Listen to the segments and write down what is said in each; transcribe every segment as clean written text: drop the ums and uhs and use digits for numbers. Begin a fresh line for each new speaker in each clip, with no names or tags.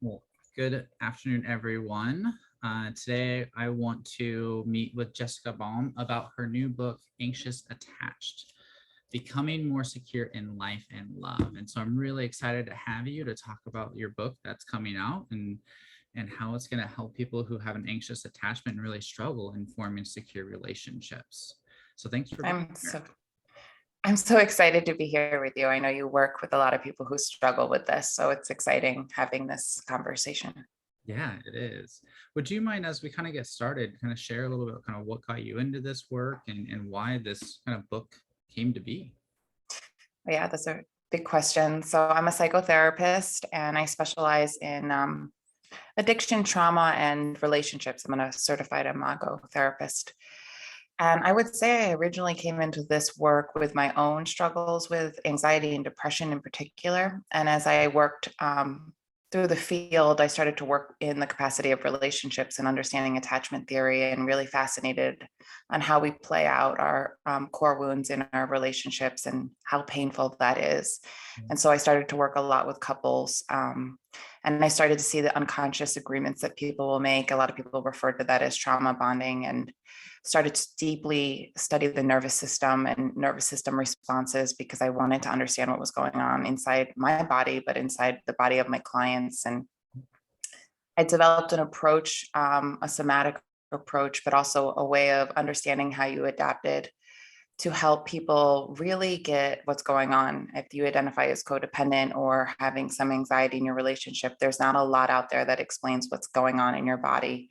Well, good afternoon, everyone. Today, I want to meet with Jessica Baum about her new book, Anxious-Attached, Becoming More Secure in Life and Love. And so I'm really excited to have you to talk about your book that's coming out and how it's going to help people who have an anxious attachment and really struggle in forming secure relationships. So thanks for being
I'm
here.
so I'm so excited to be here with you. I know you work with a lot of people who struggle with this, so it's exciting having this conversation.
Yeah, it is. Would you mind, as we kind of get started, kind of share a little bit kind of what got you into this work and why this kind of book came to be?
Yeah, that's a big question. So I'm a psychotherapist and I specialize in addiction, trauma, and relationships. I'm a certified Imago therapist. And I would say I originally came into this work with my own struggles with anxiety and depression in particular. And as I worked through the field, I started to work in the capacity of relationships and understanding attachment theory, and really fascinated on how we play out our core wounds in our relationships and how painful that is. And so I started to work a lot with couples. And I started to see the unconscious agreements that people will make. A lot of people refer to that as trauma bonding, and started to deeply study the nervous system and nervous system responses because I wanted to understand what was going on inside my body, but inside the body of my clients. And I developed an approach, a somatic approach, but also a way of understanding how you adapted to help people really get what's going on. If you identify as codependent or having some anxiety in your relationship, there's not a lot out there that explains what's going on in your body.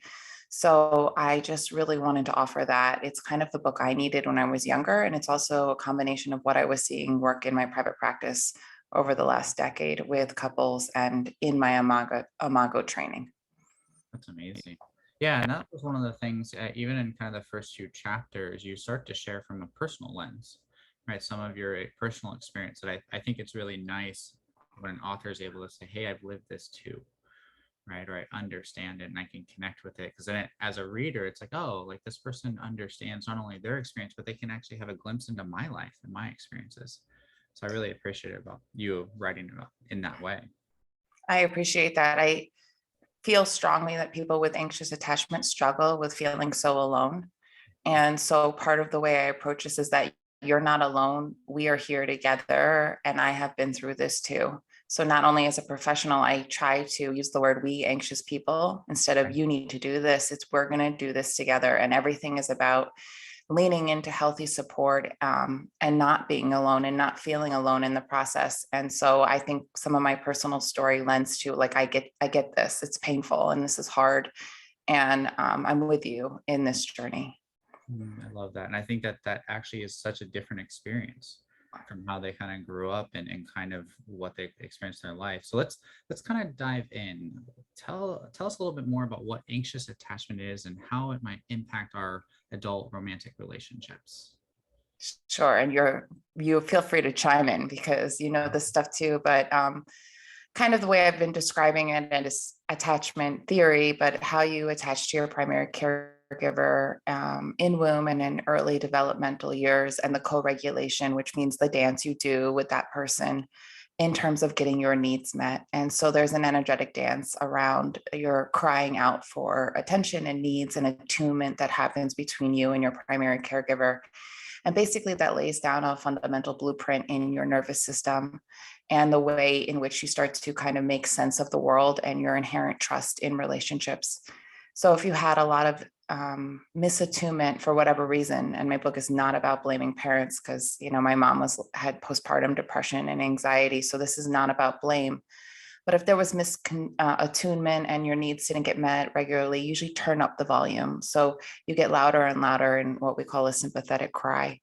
So I just really wanted to offer that. It's kind of the book I needed when I was younger. And it's also a combination of what I was seeing work in my private practice over the last decade with couples and in my Imago training.
That's amazing. Yeah, and that was one of the things, even in kind of the first few chapters, you start to share from a personal lens, right? Some of your personal experience that I think it's really nice when an author is able to say, hey, I've lived this too, right? Or I understand it and I can connect with it. Because then as a reader, it's like, oh, like this person understands not only their experience, but they can actually have a glimpse into my life and my experiences. So I really appreciate it about you writing about in that way.
I appreciate that. I feel strongly that people with anxious attachment struggle with feeling so alone. And so part of the way I approach this is that you're not alone. We are here together. And I have been through this too. So not only as a professional, I try to use the word we anxious people instead of
Right.
you need to do this. It's we're going to do this together. And everything is about leaning into healthy support and not being alone and not feeling alone in the process. And so I think some of my personal story lends to like, I get this, it's painful and this is hard. And I'm with you in this journey.
I love that. And I think that that actually is such a different experience from how they kind of grew up and kind of what they experienced in their life. So let's kind of dive in. Tell us a little bit more about what anxious attachment is and how it might impact our adult romantic relationships.
Sure. And you feel free to chime in because you know this stuff too, but kind of the way I've been describing it and it's attachment theory, but how you attach to your primary caregiver in womb and in early developmental years, and the co-regulation, which means the dance you do with that person in terms of getting your needs met. And so there's an energetic dance around your crying out for attention and needs and attunement that happens between you and your primary caregiver. And basically, that lays down a fundamental blueprint in your nervous system and the way in which you start to kind of make sense of the world and your inherent trust in relationships. So, if you had a lot of misattunement for whatever reason, and my book is not about blaming parents because you know my mom had postpartum depression and anxiety, so this is not about blame. But if there was misattunement and your needs didn't get met regularly, usually turn up the volume. So you get louder and louder in what we call a sympathetic cry.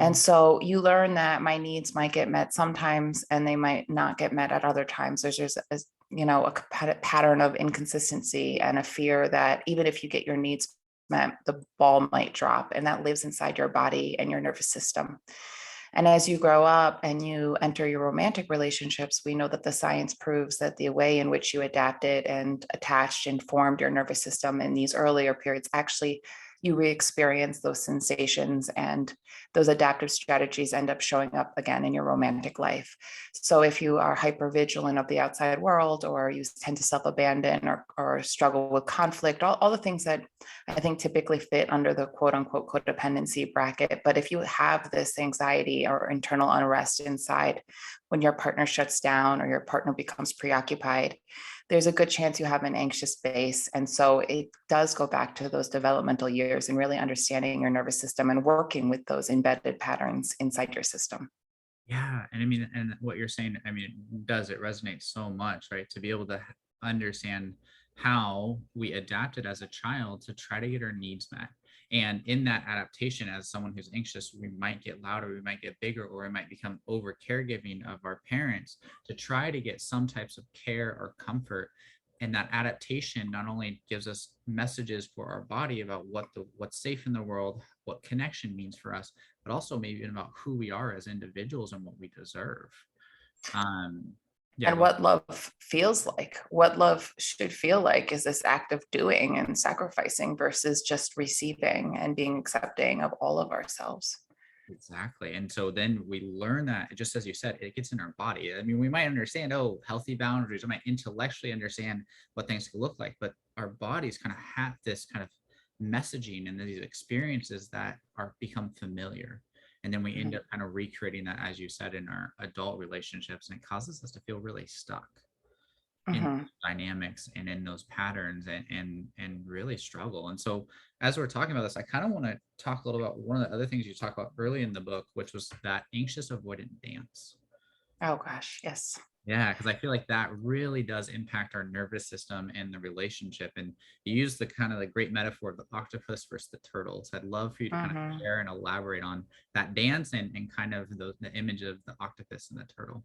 And so you learn that my needs might get met sometimes and they might not get met at other times. There's a, you know, a pattern of inconsistency and a fear that even if you get your needs met, the ball might drop, and that lives inside your body and your nervous system. And as you grow up and you enter your romantic relationships, we know that the science proves that the way in which you adapted and attached and formed your nervous system in these earlier periods, actually, you re-experience those sensations and those adaptive strategies end up showing up again in your romantic life. So if you are hyper vigilant of the outside world, or you tend to self-abandon, or struggle with conflict, all the things that I think typically fit under the quote unquote codependency bracket. But if you have this anxiety or internal unrest inside when your partner shuts down or your partner becomes preoccupied, there's a good chance you have an anxious base. And so it does go back to those developmental years and really understanding your nervous system and working with those embedded patterns inside your system.
Yeah. And I mean, and what you're saying, I mean, it resonates so much, right? To be able to understand how we adapted as a child to try to get our needs met. And in that adaptation, as someone who's anxious, we might get louder, we might get bigger, or we might become over caregiving of our parents to try to get some types of care or comfort. And that adaptation not only gives us messages for our body about what's safe in the world, what connection means for us, but also maybe even about who we are as individuals and what we deserve. Um, yeah,
And what love feels like, what love should feel like, is this act of doing and sacrificing versus just receiving and being accepting of all of ourselves.
exactly. And so then we learn that, just as you said, it gets in our body. I mean, we might understand, oh, healthy boundaries, we might intellectually understand what things could look like, but our bodies kind of have this kind of messaging and these experiences that are become familiar. And then we end up kind of recreating that, as you said, in our adult relationships. And it causes us to feel really stuck in
Mm-hmm.
dynamics and in those patterns, and really struggle. And so as we're talking about this, I kind of want to talk a little about one of the other things you talk about early in the book, which was that anxious avoidant dance.
Oh gosh, yes.
Yeah, because I feel like that really does impact our nervous system and the relationship. And you use the kind of the great metaphor of the octopus versus the turtles. I'd love for you to kind of
Mm-hmm.
share and elaborate on that dance, and kind of the image of the octopus and the turtle.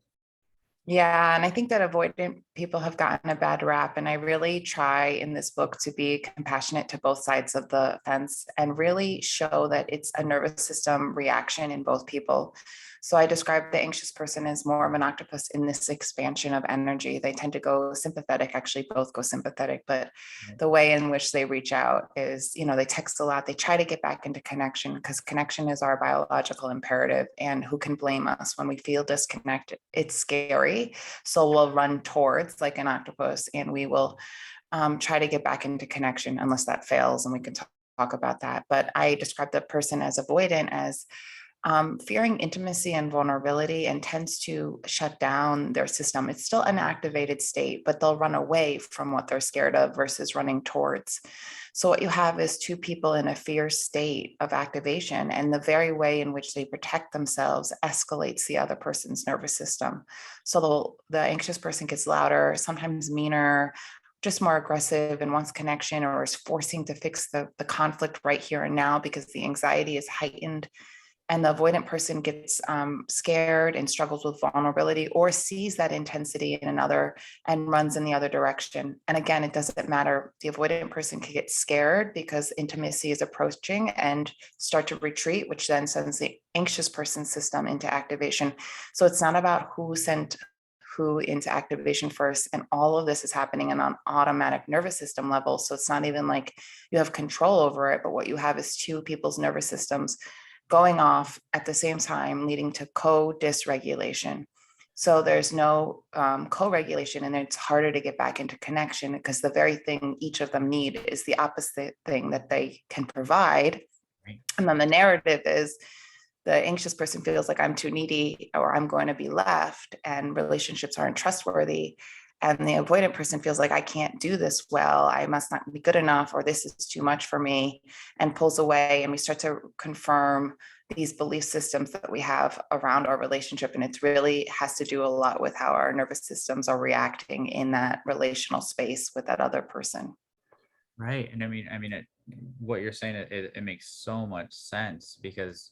Yeah, and I think that avoidant people have gotten a bad rap. And I really try in this book to be compassionate to both sides of the fence and really show that it's a nervous system reaction in both people. So I describe the anxious person as more of an octopus in this expansion of energy. They tend to go sympathetic, actually, both go sympathetic, but
Right.
the way in which they reach out is, they text a lot. They try to get back into connection because connection is our biological imperative. And who can blame us when we feel disconnected? It's scary. So we'll run towards like an octopus, and we will try to get back into connection unless that fails. And we can talk about that. But I describe the person as avoidant as fearing intimacy and vulnerability, and tends to shut down their system. It's still an activated state, but they'll run away from what they're scared of versus running towards. So what you have is two people in a fear state of activation, and the very way in which they protect themselves escalates the other person's nervous system. So the anxious person gets louder, sometimes meaner, just more aggressive, and wants connection, or is forcing to fix the conflict right here and now because the anxiety is heightened. And the avoidant person gets scared and struggles with vulnerability, or sees that intensity in another and runs in the other direction. And again, it doesn't matter. The avoidant person can get scared because intimacy is approaching and start to retreat, which then sends the anxious person's system into activation. So it's not about who sent who into activation first. And all of this is happening on an automatic nervous system level. So it's not even like you have control over it, but what you have is two people's nervous systems going off at the same time, leading to co-dysregulation. So there's no co-regulation, and it's harder to get back into connection because the very thing each of them need is the opposite thing that they can provide.
Right.
And then the narrative is the anxious person feels like I'm too needy, or I'm going to be left, and relationships aren't trustworthy. And the avoidant person feels like I can't do this well, I must not be good enough, or this is too much for me, and pulls away. And we start to confirm these belief systems that we have around our relationship. And it's really has to do a lot with how our nervous systems are reacting in that relational space with that other person.
Right. And what you're saying, it makes so much sense, because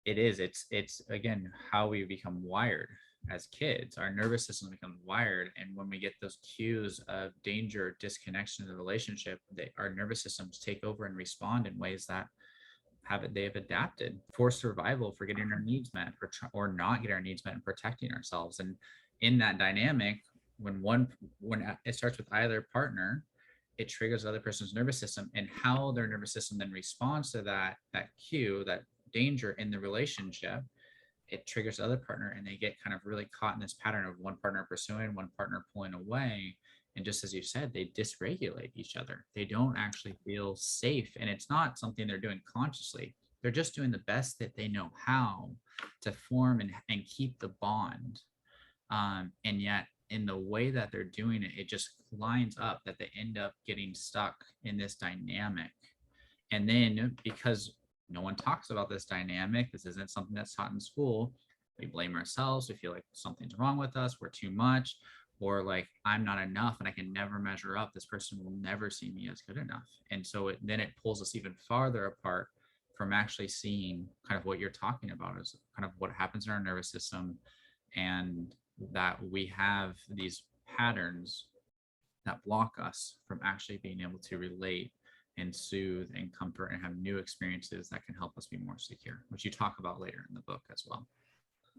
it's again how we become wired as kids. Our nervous system becomes wired, and when we get those cues of danger, disconnection in the relationship, our nervous systems take over and respond in ways that they've adapted for survival, for getting our needs met, or not getting our needs met, and protecting ourselves. And in that dynamic, when it starts with either partner, it triggers the other person's nervous system, and how their nervous system then responds to that cue, that danger in the relationship, it triggers the other partner and they get kind of really caught in this pattern of one partner pursuing, one partner pulling away. And just as you said, they dysregulate each other. They don't actually feel safe. And it's not something they're doing consciously. They're just doing the best that they know how to form and keep the bond. And yet, in the way that they're doing it, it just lines up that they end up getting stuck in this dynamic. And then because no one talks about this dynamic, this isn't something that's taught in school, we blame ourselves. We feel like something's wrong with us. We're too much, or like I'm not enough and I can never measure up. This person will never see me as good enough. And so then it pulls us even farther apart from actually seeing kind of what you're talking about is kind of what happens in our nervous system, and that we have these patterns that block us from actually being able to relate and soothe and comfort and have new experiences that can help us be more secure, which you talk about later in the book as well.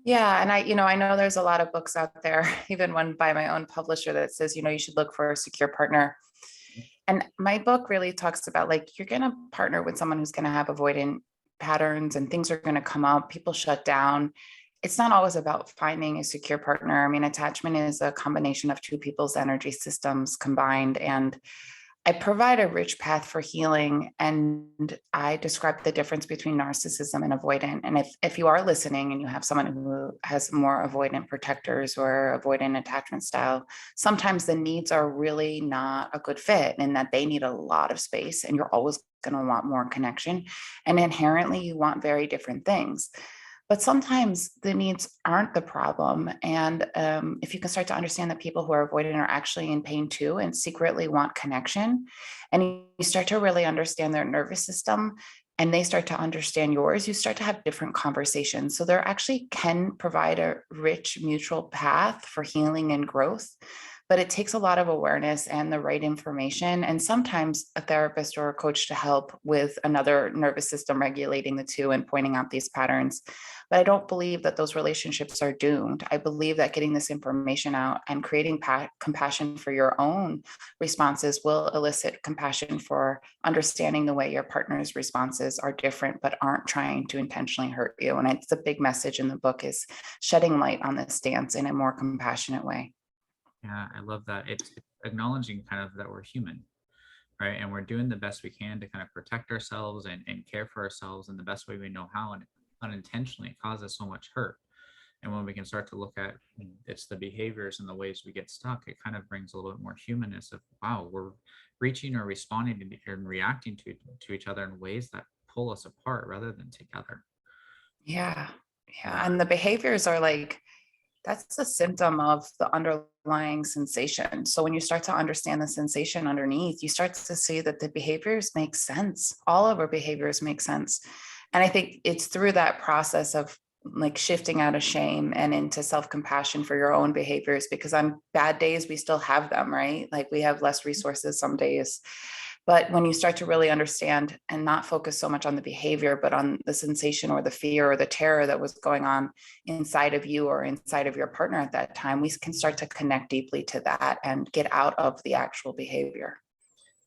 Yeah. And I know there's a lot of books out there, even one by my own publisher that says, you should look for a secure partner. And my book really talks about like, you're going to partner with someone who's going to have avoidant patterns and things are going to come up. People shut down. It's not always about finding a secure partner. I mean, attachment is a combination of two people's energy systems combined. And I provide a rich path for healing, and I describe the difference between narcissism and avoidant. And if you are listening and you have someone who has more avoidant protectors or avoidant attachment style, sometimes the needs are really not a good fit in that they need a lot of space and you're always going to want more connection. And inherently, you want very different things. But sometimes the needs aren't the problem. And if you can start to understand that people who are avoidant are actually in pain too and secretly want connection, and you start to really understand their nervous system and they start to understand yours, you start to have different conversations. So there actually can provide a rich mutual path for healing and growth. But it takes a lot of awareness and the right information, and sometimes a therapist or a coach to help with another nervous system regulating the two and pointing out these patterns. But I don't believe that those relationships are doomed. I believe that getting this information out and creating compassion for your own responses will elicit compassion for understanding the way your partner's responses are different, but aren't trying to intentionally hurt you. And it's a big message in the book, is shedding light on this dance in a more compassionate way.
Yeah, I love that. It's acknowledging kind of that we're human, right? And we're doing the best we can to kind of protect ourselves and care for ourselves in the best way we know how. And unintentionally, it causes so much hurt. And when we can start to look at it's the behaviors and the ways we get stuck, it kind of brings a little bit more humanness of, wow, we're reaching or responding and reacting to each other in ways that pull us apart rather than together.
Yeah. Yeah. And the behaviors are like, that's a symptom of the underlying sensation. So when you start to understand the sensation underneath, you start to see that the behaviors make sense. All of our behaviors make sense. And I think it's through that process of like shifting out of shame and into self-compassion for your own behaviors, because on bad days, we still have them, right? Like we have less resources some days. But when you start to really understand and not focus so much on the behavior, but on the sensation or the fear or the terror that was going on inside of you or inside of your partner at that time, we can start to connect deeply to that and get out of the actual behavior.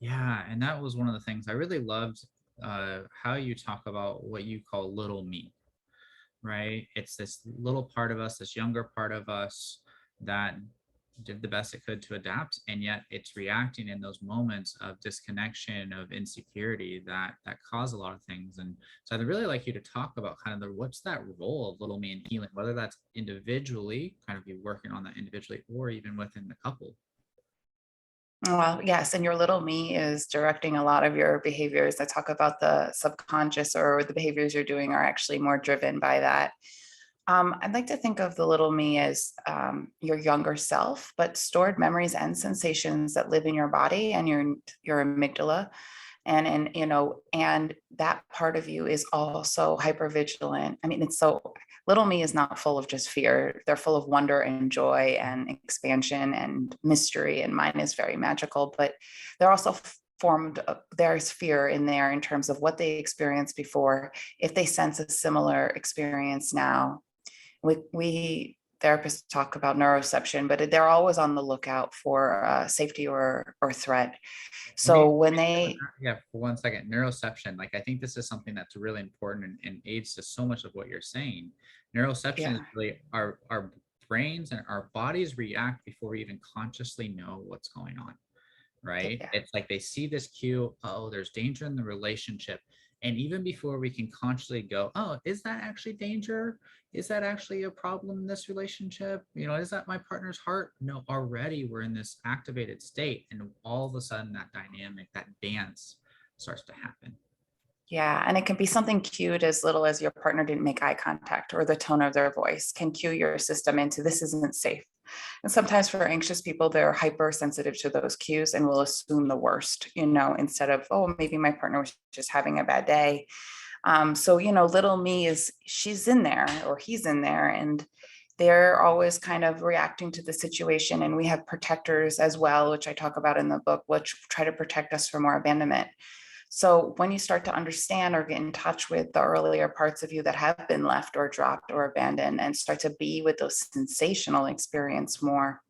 Yeah, and that was one of the things I really loved, how you talk about what you call little me, right? It's this little part of us, this younger part of us that did the best it could to adapt, and yet it's reacting in those moments of disconnection, of insecurity that cause a lot of things. And so I'd really like you to talk about kind of what's that role of little me in healing, whether that's individually, kind of you working on that individually, or even within the couple.
Well, yes, and your little me is directing a lot of your behaviors. I talk about the subconscious, or the behaviors you're doing are actually more driven by that. I'd like to think of the little me as your younger self, but stored memories and sensations that live in your body and your amygdala. And that part of you is also hyper vigilant. I mean, it's so little me is not full of just fear. They're full of wonder and joy and expansion and mystery. And mine is very magical, but they're also formed, there's fear in there in terms of what they experienced before. If they sense a similar experience now, therapists talk about neuroception, but they're always on the lookout for safety or threat. So when they,
yeah, for 1 second, neuroception, like I think this is something that's really important and aids to so much of what you're saying. Neuroception is
yeah,
really our brains and our bodies react before we even consciously know what's going on, right?
yeah,
It's like they see this cue, oh, there's danger in the relationship. And even before we can consciously go, oh, is that actually danger? Is that actually a problem in this relationship? You know, is that my partner's heart? No, already we're in this activated state. And all of a sudden, that dynamic, that dance starts to happen.
yeah. And it can be something cute as little as your partner didn't make eye contact, or the tone of their voice can cue your system into this isn't safe. And sometimes for anxious people, they're hypersensitive to those cues and will assume the worst, instead of, oh, maybe my partner was just having a bad day. So, little me she's in there or he's in there, and they're always kind of reacting to the situation. And we have protectors as well, which I talk about in the book, which try to protect us from more abandonment. So when you start to understand or get in touch with the earlier parts of you that have been left or dropped or abandoned, and start to be with those sensational experience more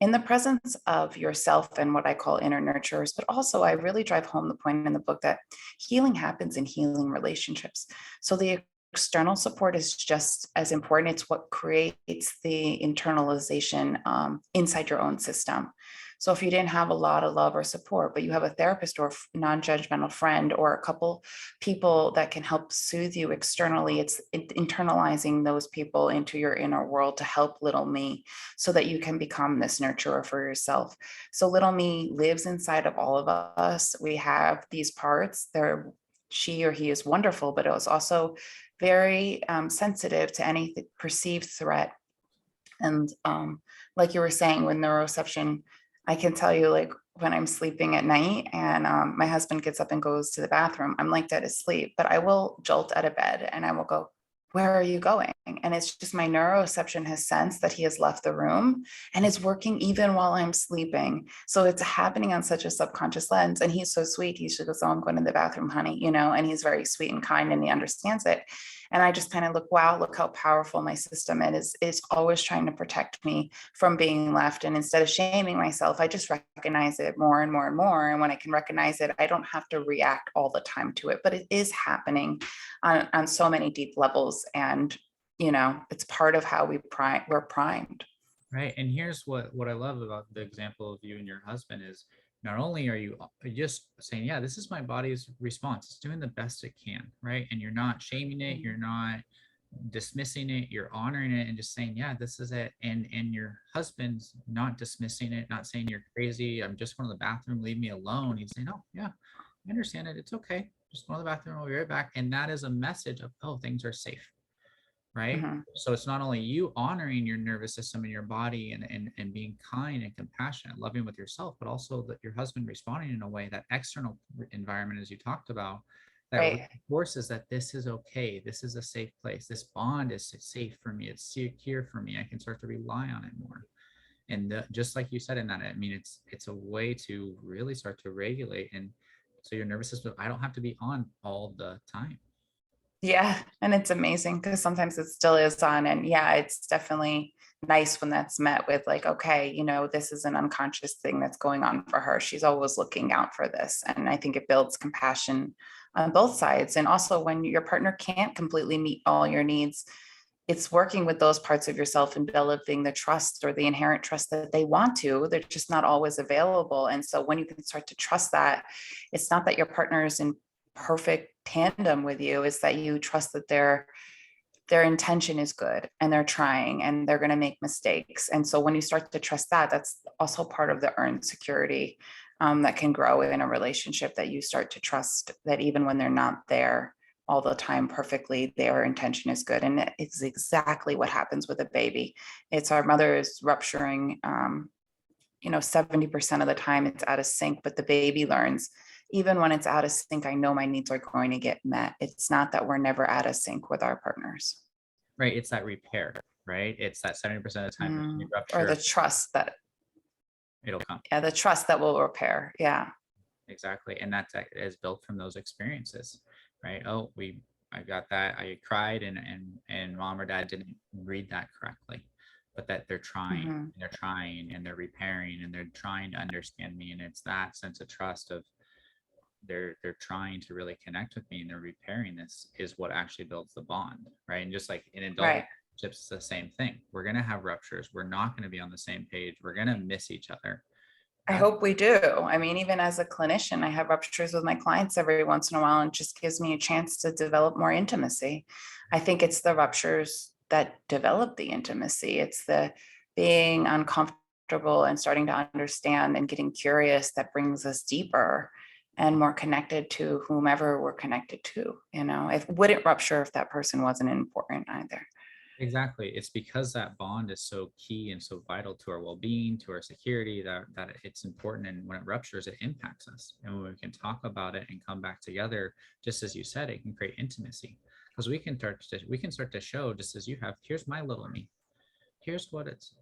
in the presence of yourself and what I call inner nurturers. But also, I really drive home the point in the book that healing happens in healing relationships. So the external support is just as important. It's what creates the internalization inside your own system. So if you didn't have a lot of love or support, but you have a therapist or non-judgmental friend or a couple people that can help soothe you externally, it's internalizing those people into your inner world to help little me, so that you can become this nurturer for yourself. So little me lives inside of all of us. We have these parts. She or he is wonderful, but it was also very sensitive to any perceived threat. And like you were saying, with neuroception, I can tell you, like, when I'm sleeping at night and my husband gets up and goes to the bathroom, I'm like dead asleep, but I will jolt out of bed and I will go, where are you going? And it's just my neuroception has sensed that he has left the room, and it's working even while I'm sleeping. So it's happening on such a subconscious lens. And he's so sweet. He should go, oh, I'm going to the bathroom, honey, and he's very sweet and kind and he understands it. And I just kind of look, wow, look how powerful my system is always trying to protect me from being left. And instead of shaming myself, I just recognize it more and more and more. And when I can recognize it, I don't have to react all the time to it, but it is happening on so many deep levels. And, it's part of how we're primed.
Right. And here's what I love about the example of you and your husband is not only are you just saying, yeah, this is my body's response. It's doing the best it can, right? And you're not shaming it, you're not dismissing it, you're honoring it and just saying, yeah, this is it. And your husband's not dismissing it, not saying you're crazy, I'm just going to the bathroom, leave me alone. He's saying, oh yeah, I understand it. It's okay. Just go to the bathroom, I'll be right back. And that is a message of, oh, things are safe. Right.
Mhm.
So it's not only you honoring your nervous system and your body and being kind and compassionate, loving with yourself, but also that your husband responding in a way, that external environment, as you talked about, that
Right.
reinforces that this is okay. This is a safe place. This bond is safe for me. It's secure for me. I can start to rely on it more. And just like you said in that, I mean, it's a way to really start to regulate. And so your nervous system, I don't have to be on all the time.
Yeah, and it's amazing because sometimes it still is on. And yeah, it's definitely nice when that's met with, like, okay, this is an unconscious thing that's going on for her. She's always looking out for this. And I think it builds compassion on both sides. And also, when your partner can't completely meet all your needs, it's working with those parts of yourself and developing the trust or the inherent trust that they want to. They're just not always available. And so when you can start to trust that, it's not that your partner is in perfect tandem with you, is that you trust that their intention is good and they're trying and they're going to make mistakes. And so when you start to trust that, that's also part of the earned security that can grow in a relationship, that you start to trust that even when they're not there all the time perfectly, their intention is good. And it's exactly what happens with a baby. It's our mother is rupturing 70% of the time it's out of sync, but the baby learns, even when it's out of sync, I know my needs are going to get met. It's not that we're never out of sync with our partners.
Right. It's that repair, right? It's that 70% of the time when you
Or
rupture,
the trust that,
it'll come.
yeah, the trust that will repair. Yeah.
Exactly. And that is built from those experiences, right? Oh, I got that. I cried and mom or dad didn't read that correctly. but that they're trying
Mhm.
and they're trying and they're repairing and they're trying to understand me. And it's that sense of trust of they're trying to really connect with me and they're repairing this is what actually builds the bond, right? And just like in adult
Right.
relationships, it's the same thing. We're gonna have ruptures. We're not gonna be on the same page. We're gonna miss each other.
I
That's
hope we do. I mean, even as a clinician, I have ruptures with my clients every once in a while, and it just gives me a chance to develop more intimacy. I think it's the ruptures that develop the intimacy. It's the being uncomfortable and starting to understand and getting curious that brings us deeper and more connected to whomever we're connected to. It wouldn't rupture if that person wasn't important either.
exactly. It's because that bond is so key and so vital to our well-being, to our security, that it's important. And when it ruptures, it impacts us. And when we can talk about it and come back together, just as you said, it can create intimacy. Because we can start to show, just as you have, here's my little me. Here's what's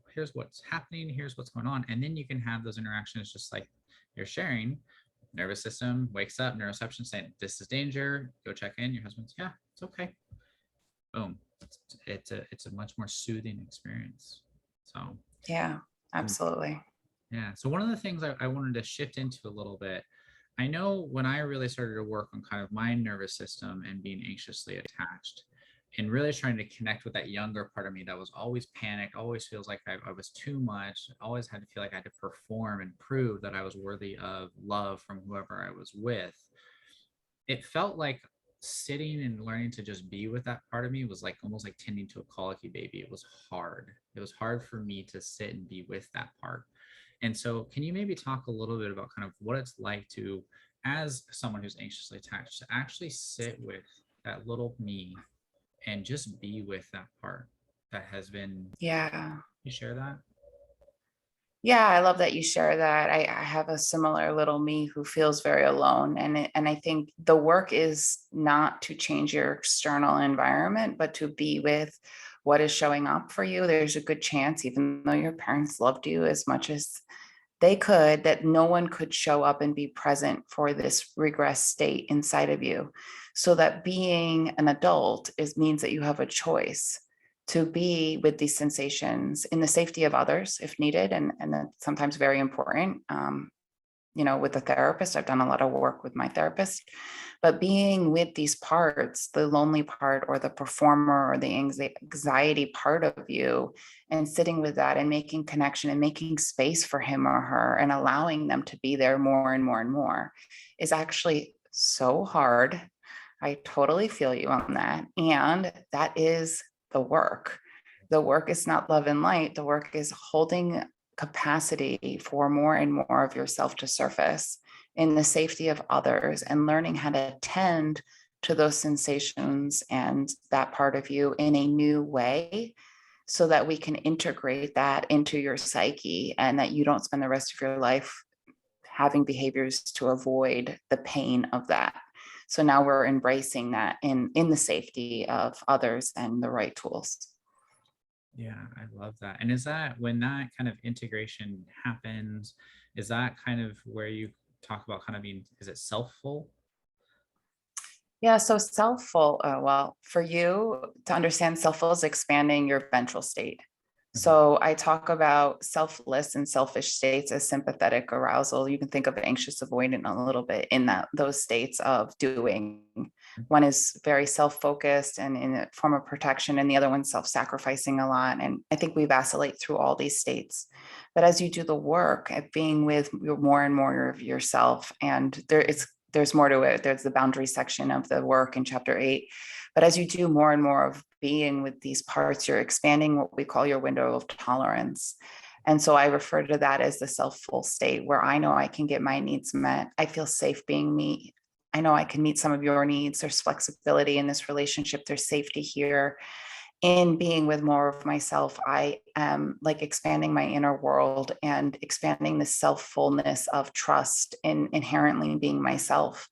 happening, here's what's going on. And then you can have those interactions just like you're sharing. Nervous system wakes up, neuroception saying, this is danger, go check in. Your husband's, yeah, it's okay. Boom. It's a much more soothing experience. So
Yeah,
mm,
absolutely.
yeah. So one of the things I wanted to shift into a little bit, I know when I really started to work on kind of my nervous system and being anxiously attached and really trying to connect with that younger part of me that was always panicked, always feels like I was too much, always had to feel like I had to perform and prove that I was worthy of love from whoever I was with. It felt like sitting and learning to just be with that part of me was like almost like tending to a colicky baby. It was hard. It was hard for me to sit and be with that part. And so, can you maybe talk a little bit about kind of what it's like to, as someone who's anxiously attached, to actually sit with that little me and just be with that part that has been,
Yeah.
you share that?
Yeah, I love that you share that. I have a similar little me who feels very alone. And I think the work is not to change your external environment, but to be with what is showing up for you. There's a good chance, even though your parents loved you as much as they could, that no one could show up and be present for this regress state inside of you. So that being an adult means that you have a choice to be with these sensations in the safety of others if needed. And that's sometimes very important. With a therapist, I've done a lot of work with my therapist, but being with these parts, the lonely part or the performer or the anxiety part of you, and sitting with that and making connection and making space for him or her and allowing them to be there more and more and more is actually so hard. I totally feel you on that. And that is the work. The work is not love and light. The work is holding capacity for more and more of yourself to surface in the safety of others and learning how to tend to those sensations and that part of you in a new way so that we can integrate that into your psyche and that you don't spend the rest of your life having behaviors to avoid the pain of that. So now we're embracing that in the safety of others and the right tools.
Yeah, I love that. And is that when that kind of integration happens, is that kind of where you talk about kind of being, is it selfful?
Yeah, so selfful, well, for you to understand selfful is expanding your ventral state.
Mhm.
So I talk about selfless and selfish states as sympathetic arousal. You can think of anxious avoidant a little bit in those states of doing. One is very self-focused and in a form of protection, and the other one's self-sacrificing a lot. And I think we vacillate through all these states. But as you do the work at being with more and more of yourself, and there's more to it. There's the boundary section of the work in chapter 8. But as you do more and more of being with these parts, you're expanding what we call your window of tolerance. And so I refer to that as the self-full state where I know I can get my needs met. I feel safe being me. I know I can meet some of your needs. There's flexibility in this relationship. There's safety here. In being with more of myself, I am like expanding my inner world and expanding the self-fullness of trust in inherently being myself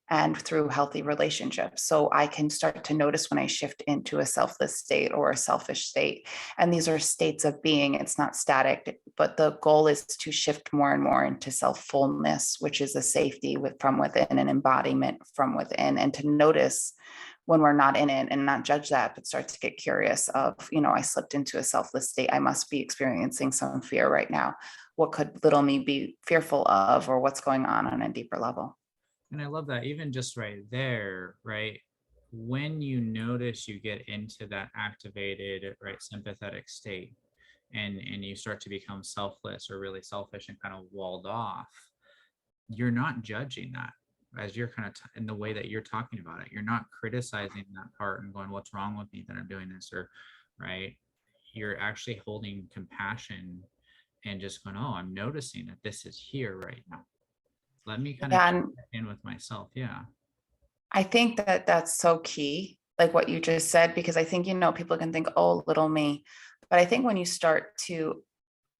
and through healthy relationships. So I can start to notice when I shift into a selfless state or a selfish state. And these are states of being, it's not static, but the goal is to shift more and more into self-fullness, which is a safety from within, an embodiment from within, and to notice when we're not in it, and not judge that, but start to get curious of, I slipped into a selfless state. I must be experiencing some fear right now. What could little me be fearful of, or what's going on a deeper level?
And I love that, even just right there, right? When you notice you get into that activated, right, sympathetic state, and you start to become selfless or really selfish and kind of walled off, you're not judging that, as you're kind of in the way that you're talking about it. You're not criticizing that part and going, what's wrong with me that I'm doing this? Or, right, you're actually holding compassion and just going, oh, I'm noticing that this is here right now. Let me kind of
Yeah,
check
and
in with myself. Yeah.
I think that that's so key, like what you just said, because I think, people can think, oh, little me. But I think when you start to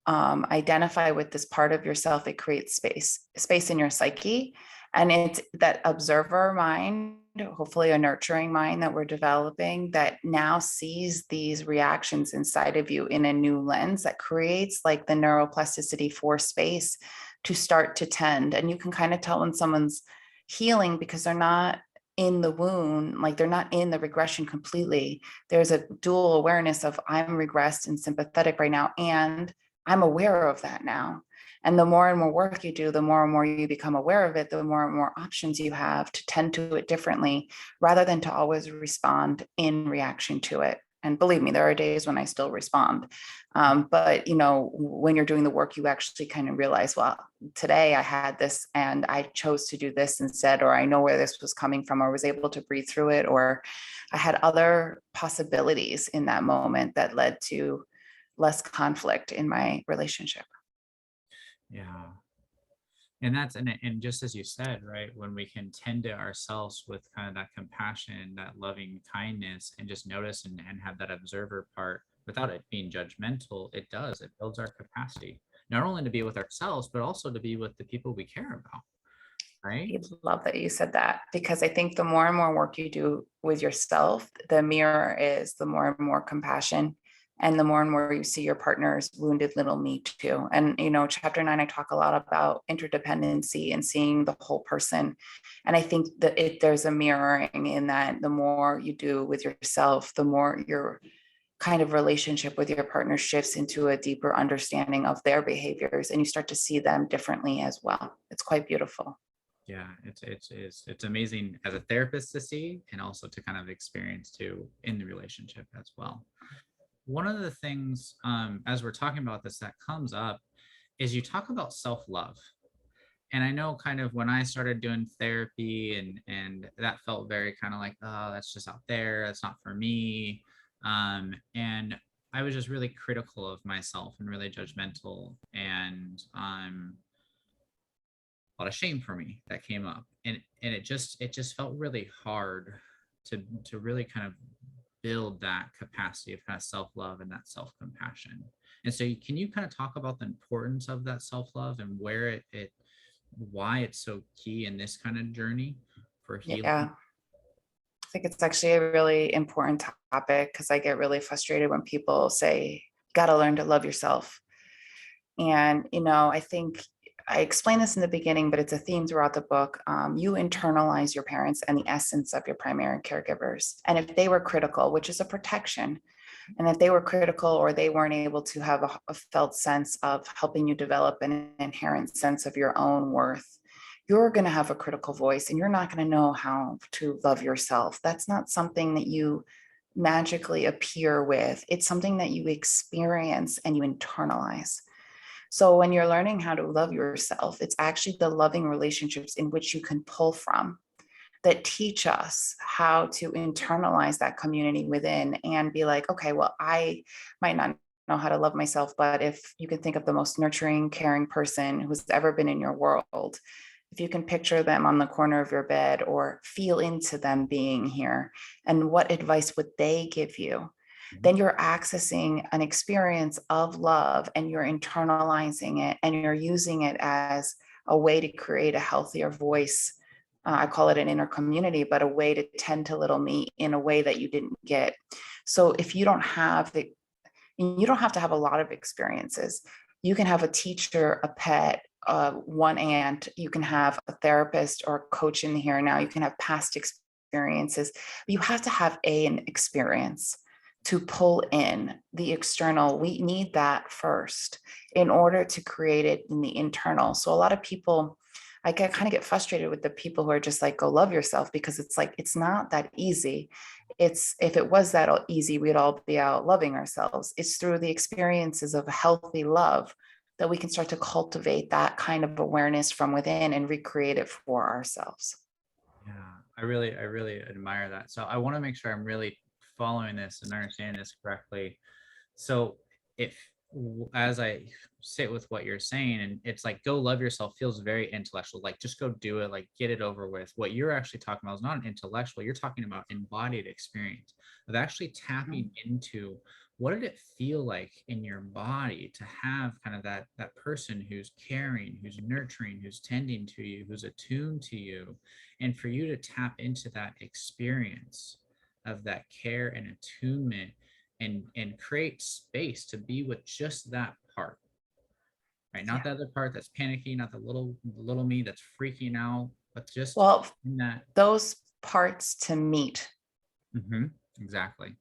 identify with this part of yourself, it creates space in your psyche. And it's that observer mind, hopefully a nurturing mind that we're developing, that now sees these reactions inside of you in a new lens that creates like the neuroplasticity for space to start to tend. And you can kind of tell when someone's healing because they're not in the wound, like they're not in the regression completely. There's a dual awareness of I'm regressed and sympathetic right now, and I'm aware of that now. And the more and more work you do, the more and more you become aware of it, the more and more options you have to tend to it differently, rather than to always respond in reaction to it. And believe me, there are days when I still respond. But when you're doing the work, you actually kind of realize, well, today I had this and I chose to do this instead, or I know where this was coming from, or was able to breathe through it, or I had other possibilities in that moment that led to less conflict in my relationship.
Yeah. And and just as you said, right, when we can tend to ourselves with kind of that compassion, that loving kindness, and just notice and have that observer part without it being judgmental, it builds our capacity, not only to be with ourselves, but also to be with the people we care about, right?
I love that you said that, because I think the more and more work you do with yourself, the mirror is the more and more compassion, and the more and more you see your partner's wounded little me too. And chapter 9, I talk a lot about interdependency and seeing the whole person. And I think that there's a mirroring in that. The more you do with yourself, the more your kind of relationship with your partner shifts into a deeper understanding of their behaviors, and you start to see them differently as well. It's quite beautiful.
Yeah, it's amazing as a therapist to see, and also to kind of experience too in the relationship as well. One of the things, as we're talking about this, that comes up is you talk about self-love. And I know kind of when I started doing therapy, and that felt very kind of like, oh, that's just out there, that's not for me. And I was just really critical of myself and really judgmental, and a lot of shame for me that came up. And it just felt really hard to really kind of build that capacity of kind of self-love and that self-compassion. And so can you kind of talk about the importance of that self-love and where it why it's so key in this kind of journey for healing?
Yeah, I think it's actually a really important topic, because I get really frustrated when people say, got to learn to love yourself. And, I think I explained this in the beginning, but it's a theme throughout the book. You internalize your parents and the essence of your primary caregivers. And if they were critical, which is a protection, and if they were critical, or they weren't able to have a felt sense of helping you develop an inherent sense of your own worth, you're going to have a critical voice, and you're not going to know how to love yourself. That's not something that you magically appear with. It's something that you experience and you internalize. So when you're learning how to love yourself, it's actually the loving relationships in which you can pull from that teach us how to internalize that community within and be like, okay, well, I might not know how to love myself, but if you can think of the most nurturing, caring person who's ever been in your world, if you can picture them on the corner of your bed or feel into them being here, and what advice would they give you? Then you're accessing an experience of love, and you're internalizing it, and you're using it as a way to create a healthier voice. I call it an inner community, but a way to tend to little me in a way that you didn't get. So if you don't have the, you don't have to have a lot of experiences. You can have a teacher, a pet, one aunt, you can have a therapist or a coach in here now, you can have past experiences. You have to have an experience to pull in the external. We need that first in order to create it in the internal. So a lot of people, I kind of get frustrated with the people who are just like, go love yourself, because it's like, it's not that easy. It's, if it was that easy, we'd all be out loving ourselves. It's through the experiences of healthy love that we can start to cultivate that kind of awareness from within and recreate it for ourselves.
Yeah, I really admire that. So I want to make sure I'm really following this and understanding this correctly. So if as I sit with what you're saying, and it's like go love yourself feels very intellectual, like just go do it, like get it over with. What you're actually talking about is not an intellectual, you're talking about embodied experience of actually tapping into what did it feel like in your body to have kind of that person who's caring, who's nurturing, who's tending to you, who's attuned to you, and for you to tap into that experience of that care and attunement, and create space to be with just that part, right? Not
Yeah.
the other part that's panicking, not the little me that's freaking out, but just
Well,
in that.
those parts to meet
Hmm. Exactly.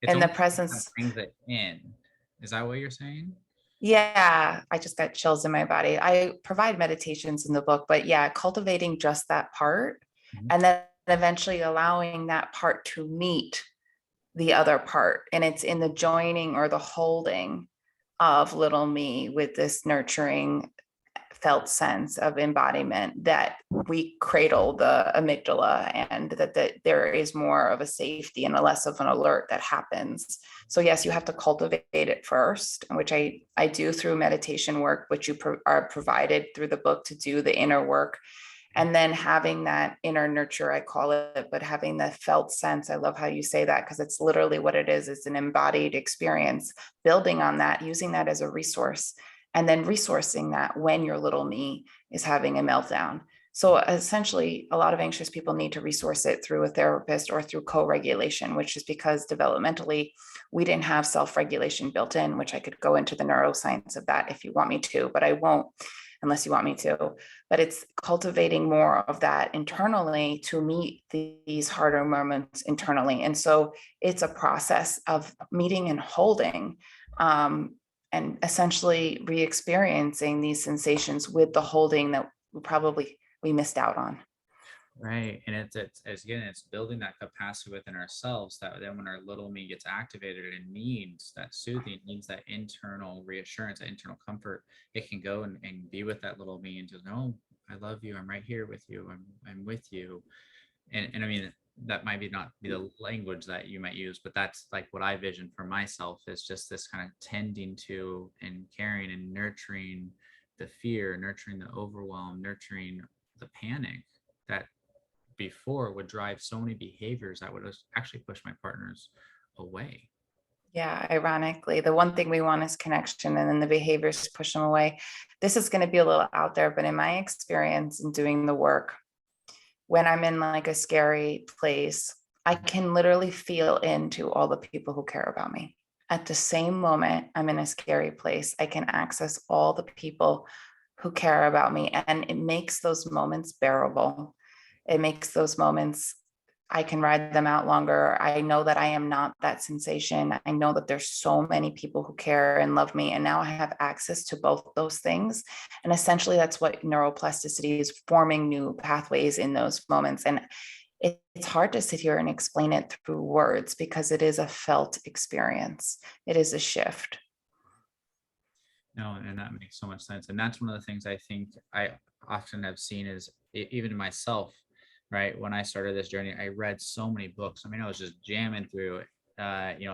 It's
in the
almost like that
presence.
brings it in. Is that what you're saying?
Yeah, I just got chills in my body. I provide meditations in the book, but yeah, cultivating just that part
Mhm.
and then eventually allowing that part to meet the other part. And it's in the joining or the holding of little me with this nurturing felt sense of embodiment that we cradle the amygdala, and that there is more of a safety and a less of an alert that happens. So yes, you have to cultivate it first, which I do through meditation work, which you are provided through the book to do the inner work. And then having that inner nurture, I call it, but having the felt sense. I love how you say that, because it's literally what it is. It's an embodied experience, building on that, using that as a resource, and then resourcing that when your little me is having a meltdown. So essentially, a lot of anxious people need to resource it through a therapist or through co-regulation, which is because developmentally, we didn't have self-regulation built in, which I could go into the neuroscience of that if you want me to, but I won't unless you want me to. But it's cultivating more of that internally to meet these harder moments internally. And so it's a process of meeting and holding, and essentially re-experiencing these sensations with the holding that we missed out on.
Right. And it's again, it's building that capacity within ourselves that then when our little me gets activated and needs that soothing, needs that internal reassurance, that internal comfort, it can go and be with that little me and just know, I love you. I'm right here with you. I'm with you. And I mean, that might be not be the language that you might use, but that's like what I vision for myself is just this kind of tending to and caring and nurturing the fear, nurturing the overwhelm, nurturing the panic that before would drive so many behaviors that would actually push my partners away.
Yeah, ironically, the one thing we want is connection, and then the behaviors push them away. This is going to be a little out there, but in my experience in doing the work, when I'm in like a scary place, I can literally feel into all the people who care about me. At the same moment I'm in a scary place, I can access all the people who care about me, and it makes those moments bearable. It makes those moments, I can ride them out longer. I know that I am not that sensation. I know that there's so many people who care and love me. And now I have access to both those things. And essentially, that's what neuroplasticity is, forming new pathways in those moments. And it's hard to sit here and explain it through words because it is a felt experience. It is a shift.
No, and that makes so much sense. And that's one of the things I think I often have seen is even myself, right? When I started this journey, I read so many books. I mean, I was just jamming through it.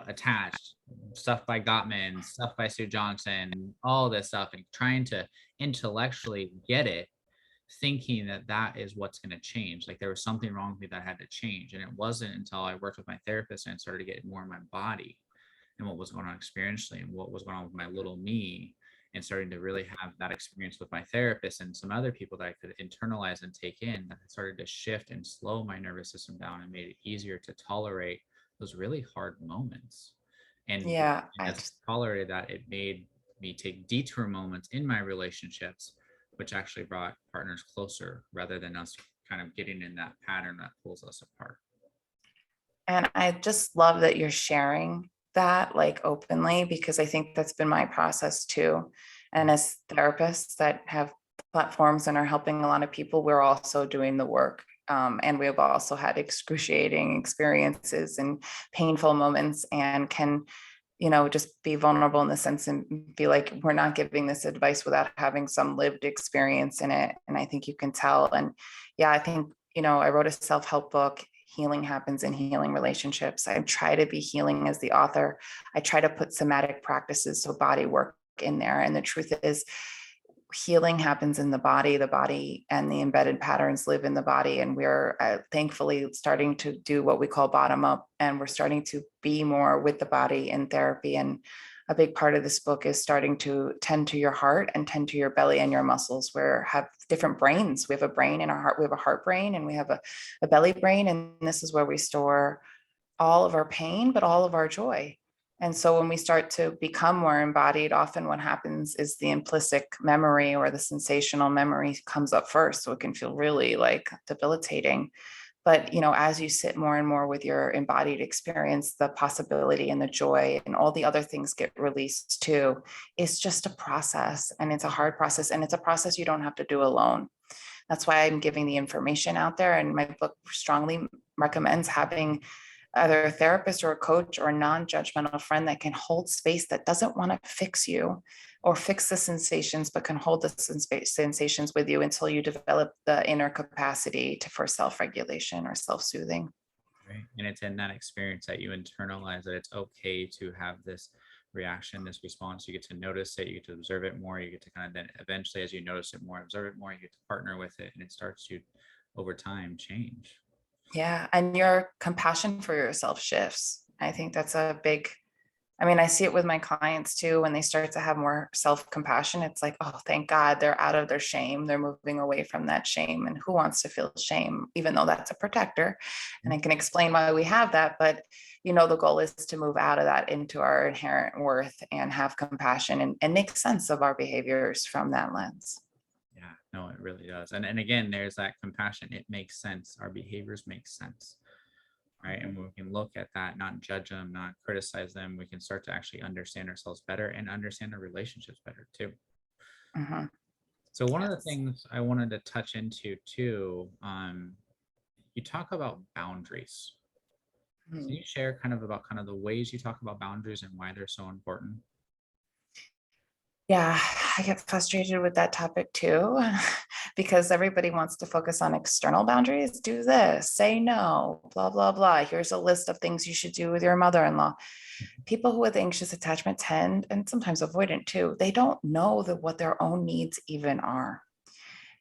Attached stuff by Gottman, stuff by Sue Johnson, all this stuff, and trying to intellectually get it, thinking that that is what's going to change. Like there was something wrong with me that had to change. And it wasn't until I worked with my therapist and started to get more in my body and what was going on experientially and what was going on with my little me, and starting to really have that experience with my therapist and some other people that I could internalize and take in, that started to shift and slow my nervous system down and made it easier to tolerate those really hard moments. And,
Yeah,
and as I tolerated that, it made me take detour moments in my relationships, which actually brought partners closer rather than us kind of getting in that pattern that pulls us apart.
And I just love that you're sharing that like openly, because I think that's been my process too. And as therapists that have platforms and are helping a lot of people, we're also doing the work. And we've also had excruciating experiences and painful moments, and can, just be vulnerable in the sense and be like, we're not giving this advice without having some lived experience in it. And I think you can tell. And yeah, I think, I wrote a self-help book. Healing happens in healing relationships. I try to be healing as the author. I try to put somatic practices, so body work, in there. And the truth is, healing happens in the body and the embedded patterns live in the body. And we're thankfully starting to do what we call bottom up, and we're starting to be more with the body in therapy. And a big part of this book is starting to tend to your heart and tend to your belly and your muscles. We have different brains. We have a brain in our heart. We have a heart brain, and we have a belly brain. And this is where we store all of our pain, but all of our joy. And so when we start to become more embodied, often what happens is the implicit memory or the sensational memory comes up first. So it can feel really like debilitating. But, as you sit more and more with your embodied experience, the possibility and the joy and all the other things get released too. It's just a process, and it's a hard process, and it's a process you don't have to do alone. That's why I'm giving the information out there. And my book strongly recommends having either a therapist or a coach or a non-judgmental friend that can hold space, that doesn't want to fix you or fix the sensations, but can hold the sensations with you until you develop the inner capacity for self-regulation or self-soothing.
Right. And it's in that experience that you internalize that it's okay to have this reaction, this response. You get to notice it, you get to observe it more, you get to kind of then eventually, as you notice it more, observe it more, you get to partner with it, and it starts to over time change.
Yeah. And your compassion for yourself shifts. I think that's a big, I see it with my clients too. When they start to have more self-compassion, it's like, oh, thank God they're out of their shame. They're moving away from that shame. And who wants to feel shame, even though that's a protector? And I can explain why we have that. But, the goal is to move out of that into our inherent worth and have compassion and make sense of our behaviors from that lens.
Yeah, no, it really does. And again, there's that compassion. It makes sense. Our behaviors make sense. Right. And we can look at that, not judge them, not criticize them. We can start to actually understand ourselves better and understand our relationships better too.
Mm-hmm.
So one of the
Yes.
things I wanted to touch into too, you talk about boundaries. Can you share kind of about kind of the ways you talk about boundaries and why they're so important?
Yeah, I get frustrated with that topic too, because everybody wants to focus on external boundaries. Do this, say no, blah, blah, blah. Here's a list of things you should do with your mother-in-law. People who with anxious attachment tend, and sometimes avoidant too, they don't know what their own needs even are.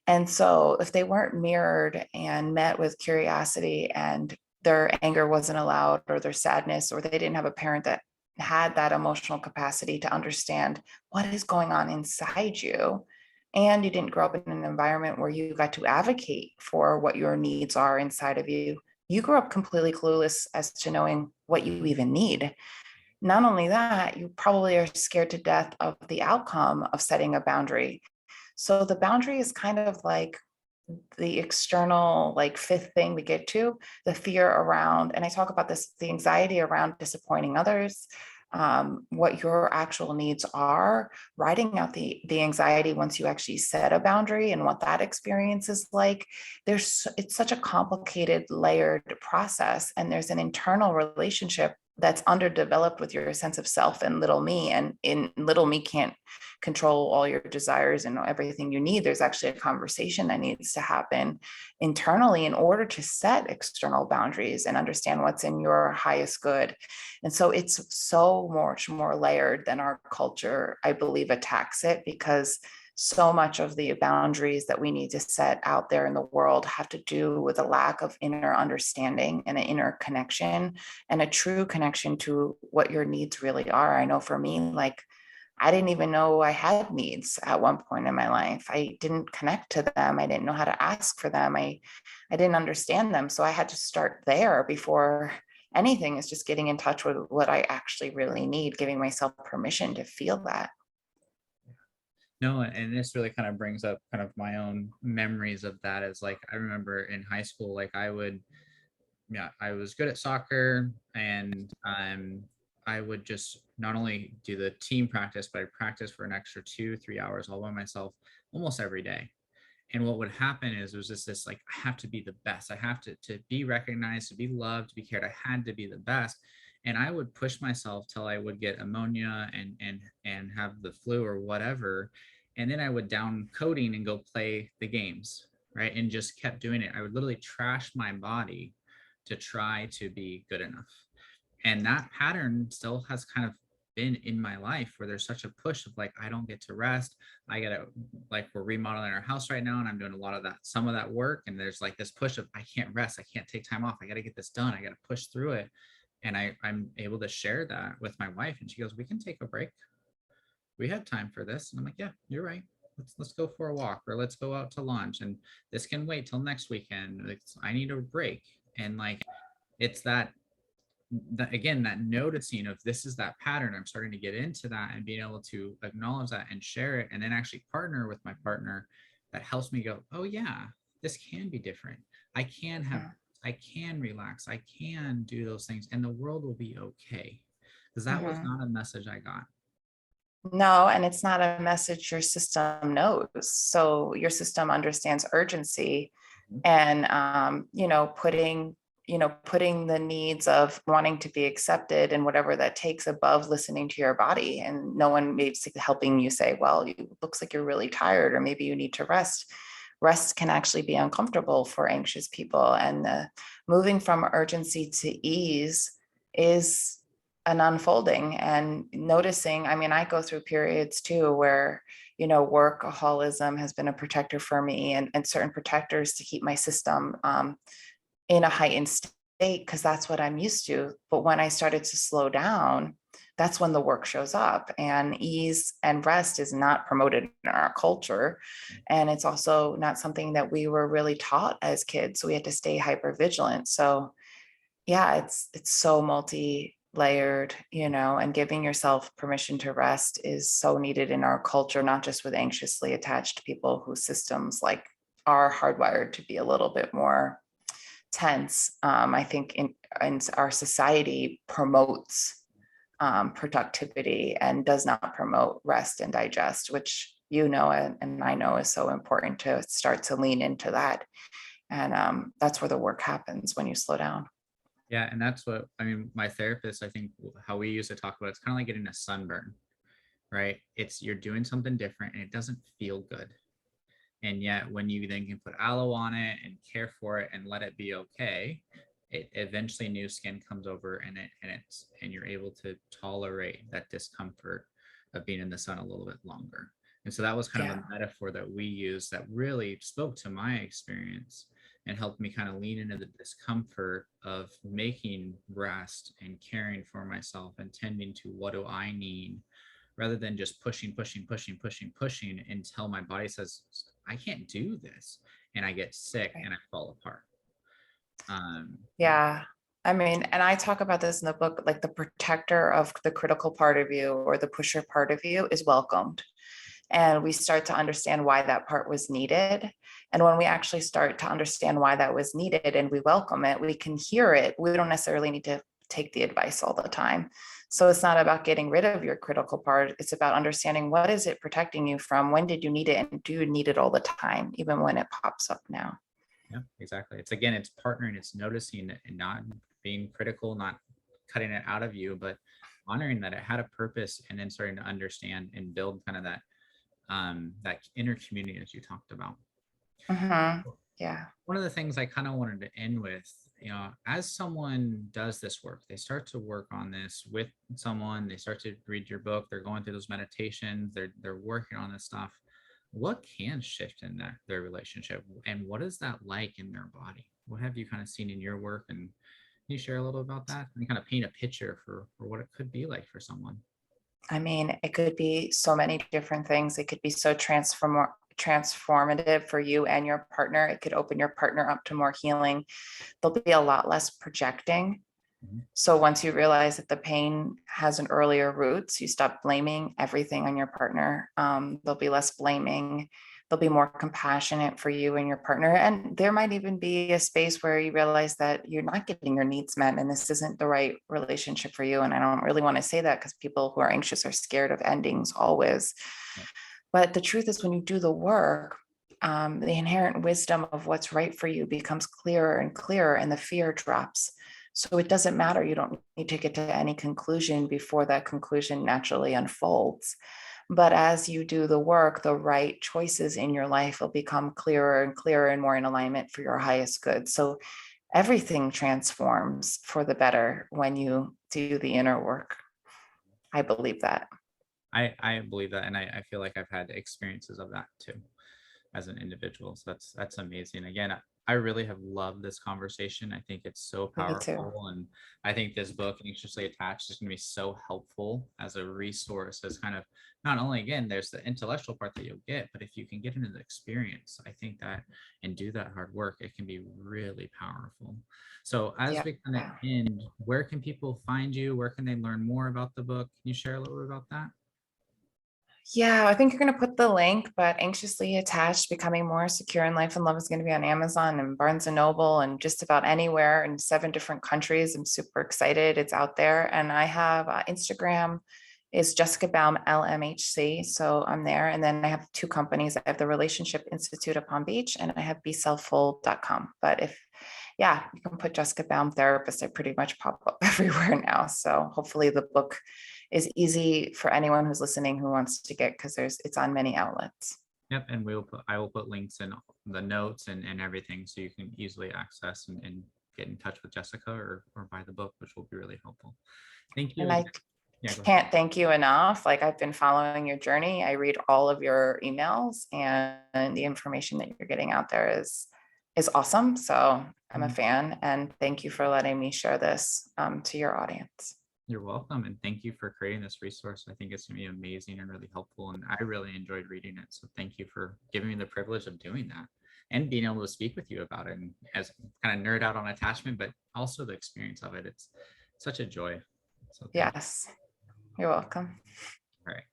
And so if they weren't mirrored and met with curiosity, and their anger wasn't allowed, or their sadness, or they didn't have a parent that had that emotional capacity to understand what is going on inside you, and you didn't grow up in an environment where you got to advocate for what your needs are inside of you, you grew up completely clueless as to knowing what you even need. Not only that, you probably are scared to death of the outcome of setting a boundary. So the boundary is kind of like the external, like fifth thing we get to, the fear around, and I talk about this, the anxiety around disappointing others, what your actual needs are, writing out the anxiety once you actually set a boundary and what that experience is like. It's such a complicated, layered process, and there's an internal relationship that's underdeveloped with your sense of self and little me. And in little me can't control all your desires and everything you need. There's actually a conversation that needs to happen internally in order to set external boundaries and understand what's in your highest good. And so it's so much more layered than our culture, I believe, attacks it, because so much of the boundaries that we need to set out there in the world have to do with a lack of inner understanding and an inner connection and a true connection to what your needs really are. I know for me, like, I didn't even know I had needs at one point in my life. I didn't connect to them. I didn't know how to ask for them. I didn't understand them. So I had to start there before anything, is just getting in touch with what I actually really need, giving myself permission to feel that.
No, and this really kind of brings up kind of my own memories of that. Is like, I remember in high school, like yeah, I was good at soccer, and I would just not only do the team practice, but I practice for an extra 2, 3 hours all by myself almost every day. And what would happen is it was just this like, I have to be the best. I have to be recognized, to be loved, to be cared. I had to be the best. And I would push myself till I would get ammonia and have the flu or whatever. And then I would down coding and go play the games, right? And just kept doing it. I would literally trash my body to try to be good enough. And that pattern still has kind of been in my life, where there's such a push of like, I don't get to rest. I gotta, like, we're remodeling our house right now and I'm doing a lot of that, some of that work. And there's like this push of, I can't rest. I can't take time off. I got to get this done. I got to push through it. And I'm able to share that with my wife. And she goes, we can take a break. We have time for this. And I'm like, yeah, you're right. Let's go for a walk, or let's go out to lunch. And this can wait till next weekend. I need a break. And like, it's that again, that noticing of, this is that pattern. I'm starting to get into that, and being able to acknowledge that and share it, and then actually partner with my partner. That helps me go, oh yeah, this can be different. I can have, I can relax, I can do those things, and the world will be okay. Because that was
Mhm.
not a message I got.
No, and it's not a message your system knows. So your system understands urgency,
Mhm.
and putting the needs of wanting to be accepted and whatever that takes above listening to your body. And no one maybe helping you say, well, it looks like you're really tired, or maybe you need to rest. Rest can actually be uncomfortable for anxious people, and moving from urgency to ease is an unfolding and noticing. I mean, I go through periods too where, workaholism has been a protector for me, and certain protectors to keep my system in a heightened state, because that's what I'm used to. But when I started to slow down, that's when the work shows up, and ease and rest is not promoted in our culture. And it's also not something that we were really taught as kids. So we had to stay hyper vigilant. So yeah, it's so multi-layered, and giving yourself permission to rest is so needed in our culture, not just with anxiously attached people whose systems like are hardwired to be a little bit more tense. I think in our society promotes productivity and does not promote rest and digest, which and I know is so important to start to lean into that. And that's where the work happens when you slow down.
Yeah, and that's what I mean. My therapist, I think, how we used to talk about, it's kind of like getting a sunburn, right? It's, you're doing something different and it doesn't feel good. And yet when you then can put aloe on it and care for it and let it be okay, it eventually, new skin comes over, and you're able to tolerate that discomfort of being in the sun a little bit longer. And so that was kind of
Yeah.
a metaphor that we used that really spoke to my experience and helped me kind of lean into the discomfort of making rest and caring for myself and tending to, what do I need, rather than just pushing until my body says, I can't do this. And I get sick
Right.
and I fall apart. Yeah.
Yeah. I mean, and I talk about this in the book, like the protector of the critical part of you or the pusher part of you is welcomed. And we start to understand why that part was needed. And when we actually start to understand why that was needed and we welcome it, we can hear it. We don't necessarily need to take the advice all the time. So it's not about getting rid of your critical part. It's about understanding, what is it protecting you from? When did you need it? And do you need it all the time, even when it pops up now?
Yeah, exactly. It's, again, it's partnering, it's noticing it and not being critical, not cutting it out of you, but honoring that it had a purpose, and then starting to understand and build kind of that inner community as you talked about.
Mhm. Yeah.
One of the things I kind of wanted to end with, as someone does this work, they start to work on this with someone, they start to read your book, they're going through those meditations, they're working on this stuff. What can shift in their relationship, and what is that like in their body? What have you kind of seen in your work, and can you share a little about that and kind of paint a picture for what it could be like for someone?
I mean, it could be so many different things. It could be so transformative for you and your partner. It could open your partner up to more healing. There'll be a lot less projecting.
Mhm.
So once you realize that the pain has an earlier roots, you stop blaming everything on your partner. There'll be less blaming. They'll be more compassionate for you and your partner. And there might even be a space where you realize that you're not getting your needs met and this isn't the right relationship for you. And I don't really want to say that because people who are anxious are scared of endings always.
Yeah.
But the truth is, when you do the work, the inherent wisdom of what's right for you becomes clearer and clearer, and the fear drops. So it doesn't matter. You don't need to get to any conclusion before that conclusion naturally unfolds. But as you do the work, the right choices in your life will become clearer and clearer and more in alignment for your highest good. So everything transforms for the better when you do the inner work. I believe that.
I believe that, and I feel like I've had experiences of that too as an individual. So that's amazing. Again, I really have loved this conversation. I think it's so
Me too.
powerful, and I think this book, Anxiously Attached, is going to be so helpful as a resource. As kind of not only, again, there's the intellectual part that you'll get, but if you can get into the experience, I think that and do that hard work, it can be really powerful. So as
Yeah.
we kind of end, where can people find you? Where can they learn more about the book? Can you share a little bit about that?
Yeah, I think you're going to put the link, but Anxiously Attached, Becoming More Secure in Life and Love is going to be on Amazon and Barnes and Noble and just about anywhere in 7 different countries. I'm super excited. It's out there. And I have Instagram is Jessica Baum LMHC. So I'm there. And then I have 2 companies. I have the Relationship Institute of Palm Beach and I have beselfful.com. But yeah, you can put Jessica Baum therapist. I pretty much pop up everywhere now. So hopefully the book is easy for anyone who's listening who wants to get, because it's on many outlets.
Yep, and I will put links in the notes and everything so you can easily access and get in touch with Jessica or buy the book, which will be really helpful. Thank you
And I
again. Yeah, go ahead.
can't thank you enough. Like, I've been following your journey. I read all of your emails, and the information that you're getting out there is awesome. So I'm a
Mhm.
fan, and thank you for letting me share this to your audience.
You're welcome, and thank you for creating this resource. I think it's going to be amazing and really helpful, and I really enjoyed reading it. So thank you for giving me the privilege of doing that and being able to speak with you about it and as kind of nerd out on attachment, but also the experience of it. It's such a joy. So thank you.
Yes, you're welcome.
All right.